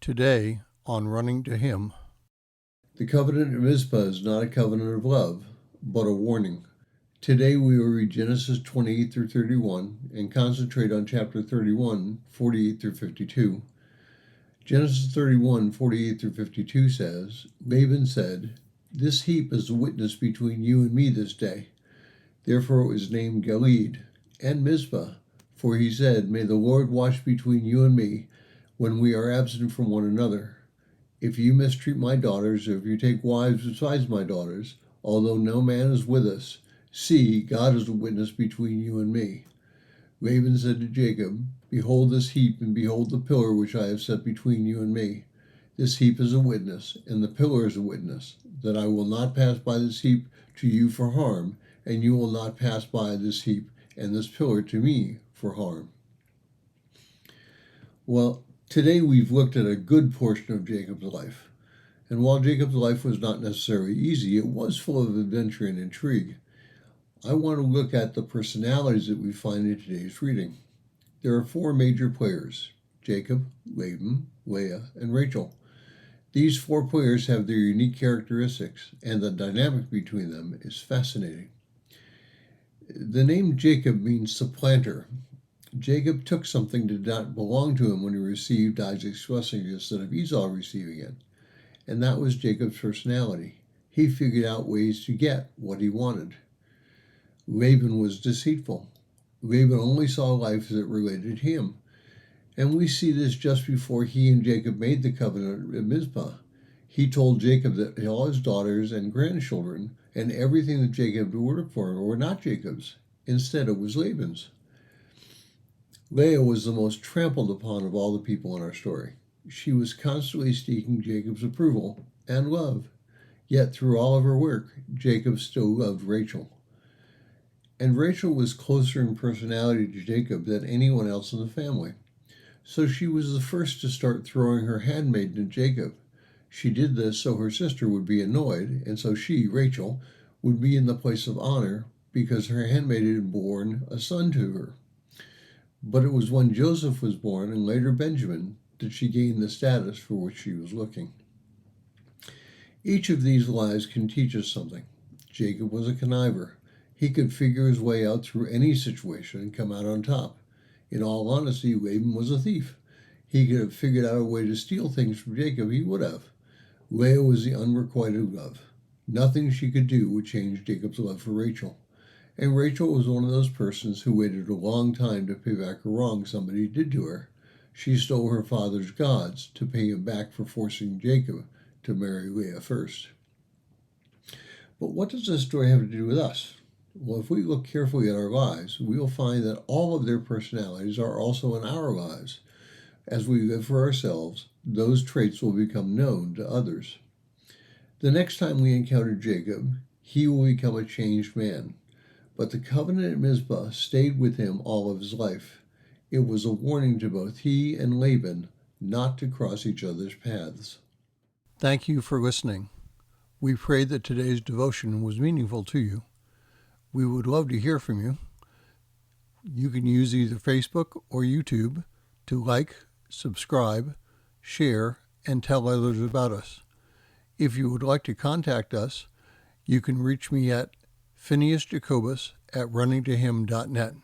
Today on Running to Him. The covenant of Mizpah is not a covenant of love, but a warning. Today we will read Genesis 28 through 31 and concentrate on chapter 31, 48 through 52. Genesis 31, 48 through 52 says, Laban said, "This heap is a witness between you and me this day." Therefore it was named Galeed and Mizpah, for he said, "May the Lord watch between you and me when we are absent from one another. If you mistreat my daughters, or if you take wives besides my daughters, although no man is with us, see, God is a witness between you and me." Laban said to Jacob, "Behold this heap, and behold the pillar which I have set between you and me. This heap is a witness, and the pillar is a witness, that I will not pass by this heap to you for harm, and you will not pass by this heap and this pillar to me for harm." Well, today we've looked at a good portion of Jacob's life. And while Jacob's life was not necessarily easy, it was full of adventure and intrigue. I want to look at the personalities that we find in today's reading. There are four major players: Jacob, Laban, Leah, and Rachel. These four players have their unique characteristics, and the dynamic between them is fascinating. The name Jacob means supplanter. Jacob took something that did not belong to him when he received Isaac's blessing instead of Esau receiving it. And that was Jacob's personality. He figured out ways to get what he wanted. Laban was deceitful. Laban only saw life as it related to him. And we see this just before he and Jacob made the covenant at Mizpah. He told Jacob that all his daughters and grandchildren and everything that Jacob would work for were not Jacob's. Instead, it was Laban's. Leah was the most trampled upon of all the people in our story. She was constantly seeking Jacob's approval and love. Yet through all of her work, Jacob still loved Rachel. And Rachel was closer in personality to Jacob than anyone else in the family. So she was the first to start throwing her handmaiden at Jacob. She did this so her sister would be annoyed, and so she, Rachel, would be in the place of honor because her handmaiden had borne a son to her. But it was when Joseph was born, and later Benjamin, that she gained the status for which she was looking. Each of these lives can teach us something. Jacob was a conniver. He could figure his way out through any situation and come out on top. In all honesty, Laban was a thief. He could have figured out a way to steal things from Jacob, he would have. Leah was the unrequited love. Nothing she could do would change Jacob's love for Rachel. And Rachel was one of those persons who waited a long time to pay back a wrong somebody did to her. She stole her father's gods to pay him back for forcing Jacob to marry Leah first. But what does this story have to do with us? Well, if we look carefully at our lives, we will find that all of their personalities are also in our lives. As we live for ourselves, those traits will become known to others. The next time we encounter Jacob, he will become a changed man. But the covenant at Mizpah stayed with him all of his life. It was a warning to both he and Laban not to cross each other's paths. Thank you for listening. We pray that today's devotion was meaningful to you. We would love to hear from you. You can use either Facebook or YouTube to like, subscribe, share, and tell others about us. If you would like to contact us, you can reach me at phineasjacobus@runningtohim.net.